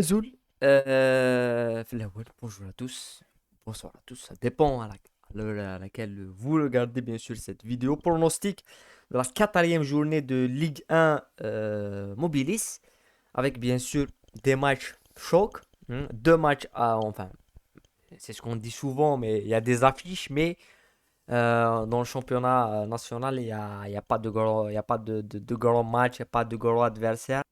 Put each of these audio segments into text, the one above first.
Zoul, في الأول bonjour à tous, bonsoir à tous, ça dépend à l'heure à laquelle vous regardez bien sûr cette vidéo. Pronostic de la quatrième journée de Ligue 1 Mobilis, avec bien sûr des matchs chocs, deux matchs enfin, c'est ce qu'on dit souvent, mais il y a des affiches, mais dans le championnat national, il y a pas de gros, il y a pas de gros matchs, il n'y a pas de gros adversaires.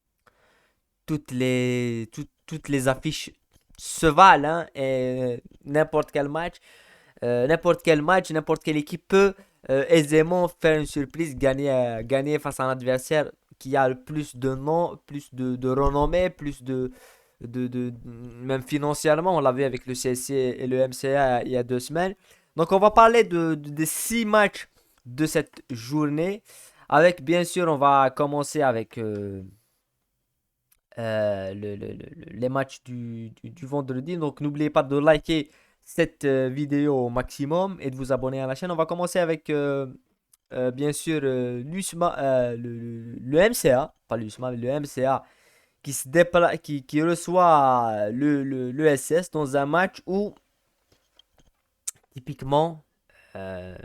Toutes les affiches se valent, hein, et n'importe quel match, n'importe quelle équipe peut aisément faire une surprise, gagner face à un adversaire qui a le plus de noms, plus de renommée, plus même financièrement, on l'a vu avec le CSC et le MCA il y a 2 semaines. Donc on va parler des 6 matchs de cette journée. Avec bien sûr, on va commencer avec les matchs du vendredi. Donc n'oubliez pas de liker cette vidéo au maximum et de vous abonner à la chaîne. On va commencer avec bien sûr le MCA, pas l'USMA, mais le MCA qui reçoit le SS dans un match où typiquement euh,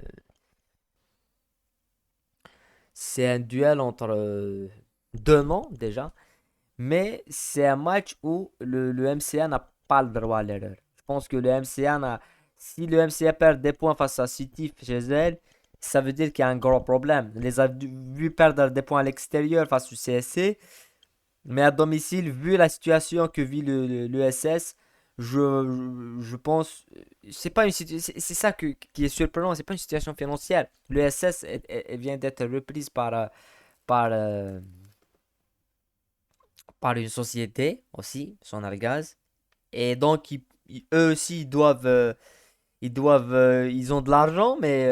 c'est un duel entre deux noms déjà. Mais c'est un match où le MCA n'a pas le droit à l'erreur. Je pense que le MCA si le MCA perd des points face à City chez elle, ça veut dire qu'il y a un gros problème. On les a vus perdre des points à l'extérieur face au CSC, mais à domicile, vu la situation que vit le SS, je pense, c'est pas une c'est ça qui est surprenant, c'est pas une situation financière. Le SS elle vient d'être reprise par par une société aussi, Sonargaz. Et donc, eux aussi, ils ont de l'argent, mais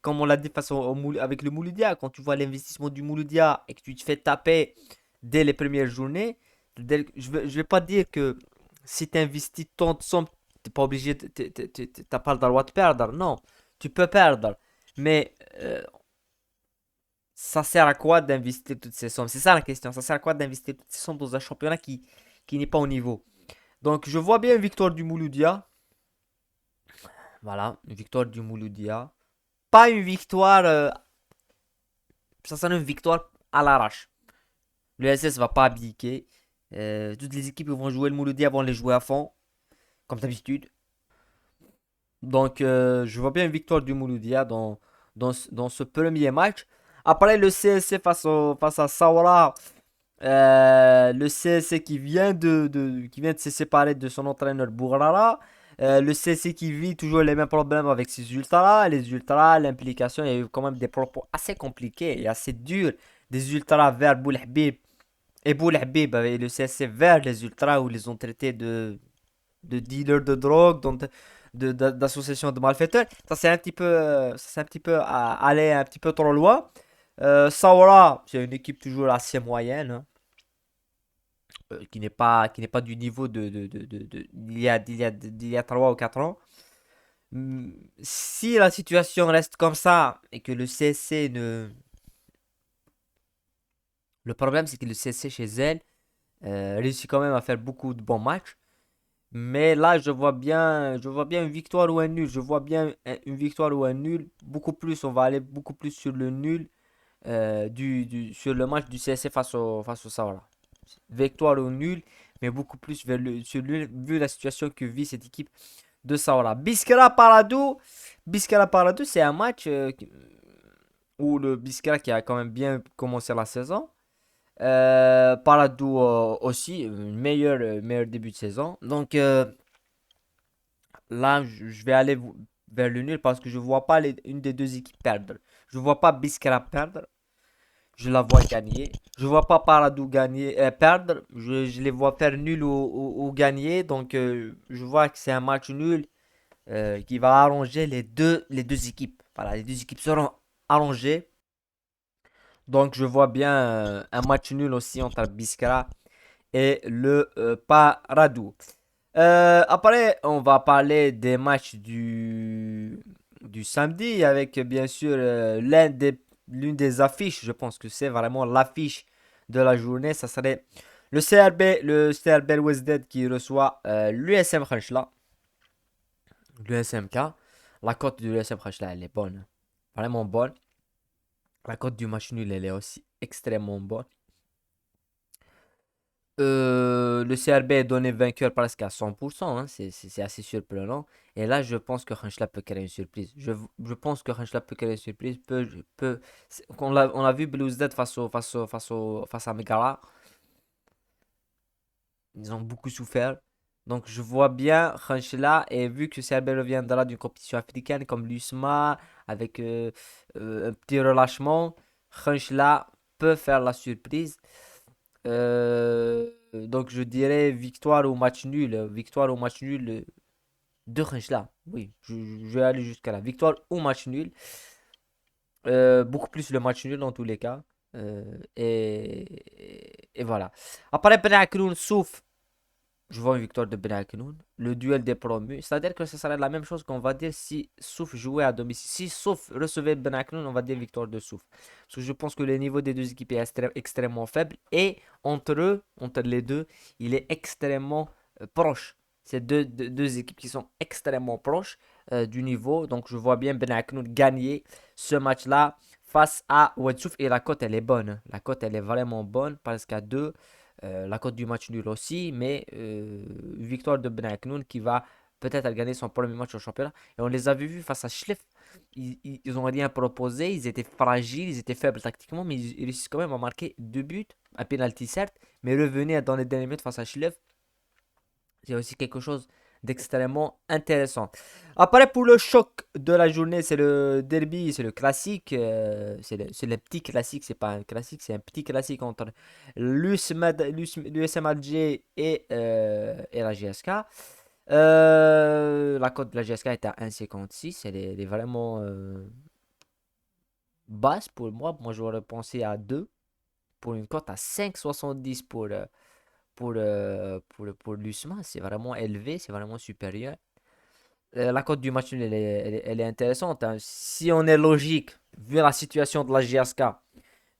comme on l'a dit face avec le Mouloudia, quand tu vois l'investissement du Mouloudia et que tu te fais taper dès les premières journées, je vais pas dire que si tu investis tant de sommes, t'es pas obligé, t'as pas le droit de perdre. Non, tu peux perdre. Mais ça sert à quoi d'investir toutes ces sommes? C'est ça la question. Ça sert à quoi d'investir toutes ces sommes dans un championnat qui n'est pas au niveau? Donc, je vois bien une victoire du Mouloudia. Voilà, une victoire du Mouloudia. Pas une victoire. Ça sera une victoire à l'arrache. Le SS va pas abdiquer. Toutes les équipes qui vont jouer le Mouloudia vont les jouer à fond, comme d'habitude. Donc, je vois bien une victoire du Mouloudia dans ce premier match. Après, le CSC face à Saoura. Le CSC qui vient de se séparer de son entraîneur Bourrara. Le CSC qui vit toujours les mêmes problèmes avec ses ultras. Les ultras, l'implication, il y a eu quand même des propos assez compliqués et assez durs des ultras vers Boulhabib et Boulhabib et le CSC vers les ultras où ils les ont traités de dealers de drogue, d'associations de malfaiteurs. Ça c'est un petit peu aller un petit peu trop loin. Saoura, c'est une équipe toujours assez moyenne, hein, qui n'est pas du niveau d'il y a 3 ou 4 ans. Si la situation reste comme ça et que le CSC ne... Le problème, c'est que le CSC chez elle réussit quand même à faire beaucoup de bons matchs. Mais là, je vois bien une victoire ou un nul. Je vois bien une victoire ou un nul. Beaucoup plus, on va aller beaucoup plus sur le nul sur le match du CSC face au Sahara. Victoire ou nul, mais beaucoup plus sur le, vu la situation que vit cette équipe de Sahara. Biscara Paradou, c'est un match où le Biscara qui a quand même bien commencé la saison. Paradou aussi, meilleur début de saison. Donc là, je vais aller vers le nul parce que je vois pas une des deux équipes perdre. Je vois pas Biscara perdre. Je la vois gagner. Je vois pas Paradou perdre. Je les vois faire nul ou gagner. Donc, je vois que c'est un match nul qui va arranger les deux équipes. Voilà, les deux équipes seront arrangées. Donc, je vois bien un match nul aussi entre Biskra et le Paradou. Après, on va parler des matchs du samedi avec bien sûr l'une des affiches. Je pense que c'est vraiment l'affiche de la journée. Ça serait Le CRB Wested qui reçoit l'USM Khenchela, l'USMK. La cote de l'USM Khenchela, elle est bonne. Vraiment bonne. La cote du match nul, elle est aussi extrêmement bonne. Le CRB est donné vainqueur presque à 100%, hein, c'est assez surprenant. Et là, je pense que Khenchela peut créer une surprise. Je pense que Khenchela peut créer une surprise. On a vu Belouizdad face à Megara. Ils ont beaucoup souffert. Donc je vois bien Khenchela et vu que CRB reviendra d'une compétition africaine comme l'USMA avec un petit relâchement, Khenchela peut faire la surprise. Donc je dirais victoire ou match nul. Victoire ou match nul de Khenchela. Oui, je vais aller jusqu'à là. Victoire ou match nul. Beaucoup plus le match nul dans tous les cas. Et voilà. Après, Ben Akroun souffre. Je vois une victoire de Ben Aknoun. Le duel des promus. C'est-à-dire que ce serait la même chose qu'on va dire si Souf jouait à domicile. Si Souf recevait Ben Aknoun, on va dire victoire de Souf. Parce que je pense que le niveau des deux équipes est extrêmement faible. Et entre eux, entre les deux, il est extrêmement proche. C'est deux équipes qui sont extrêmement proches du niveau. Donc je vois bien Ben Aknoun gagner ce match-là face à Ouedsouf. Et la cote, elle est bonne. La cote, elle est vraiment bonne parce qu'à 2. La cote du match nul aussi, mais victoire de Ben Aknoun qui va peut-être gagner son premier match au championnat. Et on les avait vus face à Schleff. Ils n'ont rien proposé, ils étaient fragiles, ils étaient faibles tactiquement, mais ils réussissent quand même à marquer deux buts, un penalty certes, mais revenir dans les derniers minutes face à Schleff, c'est aussi quelque chose d'extrêmement intéressant. Après, pour le choc de la journée, c'est le derby, c'est le classique. C'est le petit classique, c'est pas un classique, c'est un petit classique entre l'USM Alger et la GSK. La cote de la GSK est à 1,56. Elle est vraiment basse pour moi. Moi, j'aurais pensé à 2 pour une cote à 5,70 pour l'USMA. C'est vraiment élevé, c'est vraiment supérieur. La cote du match nul, elle est intéressante, hein. Si on est logique, vu la situation de la GSK,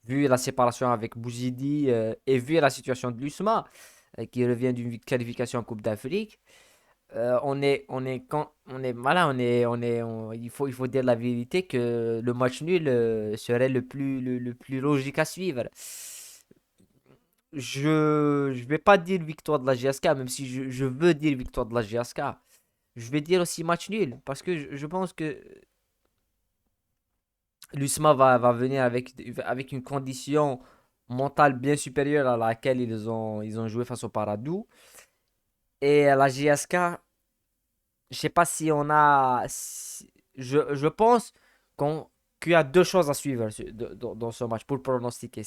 vu la séparation avec Bouzidi et vu la situation de l'USMA, qui revient d'une qualification en Coupe d'Afrique, voilà, il faut dire la vérité que le match nul serait le plus logique à suivre. Je vais pas dire victoire de la GSK, même si je veux dire victoire de la GSK. Je vais dire aussi match nul, parce que je pense que l'USMA va venir avec une condition mentale bien supérieure à laquelle ils ont joué face au Paradou. Et la GSK, je sais pas si on a. Je pense qu'il y a deux choses à suivre dans ce match pour pronostiquer.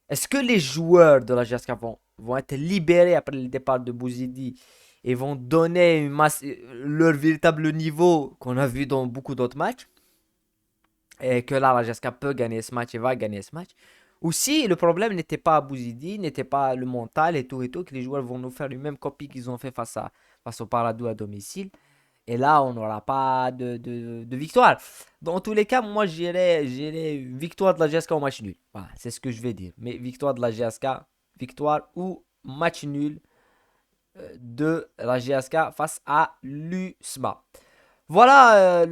Est-ce que les joueurs de la GSK vont être libérés après le départ de Bouzidi et vont donner leur véritable niveau qu'on a vu dans beaucoup d'autres matchs? Et que là, la GSK peut gagner ce match et va gagner ce match. Ou si le problème n'était pas à Bouzidi, n'était pas le mental et tout, que les joueurs vont nous faire une même copie qu'ils ont fait face au Paradou à domicile. Et là, on n'aura pas de victoire. Dans tous les cas, moi, j'irai victoire de la GSK au match nul. Voilà, c'est ce que je vais dire. Mais victoire de la GSK, victoire ou match nul de la GSK face à l'USMA. Voilà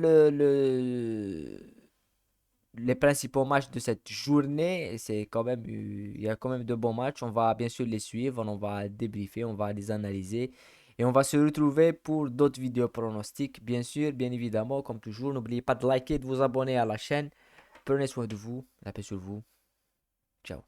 les principaux matchs de cette journée. Il y a quand même de bons matchs. On va bien sûr les suivre, on va débriefer, on va les analyser. Et on va se retrouver pour d'autres vidéos pronostics. Bien sûr, bien évidemment, comme toujours, n'oubliez pas de liker, de vous abonner à la chaîne. Prenez soin de vous, la paix sur vous. Ciao.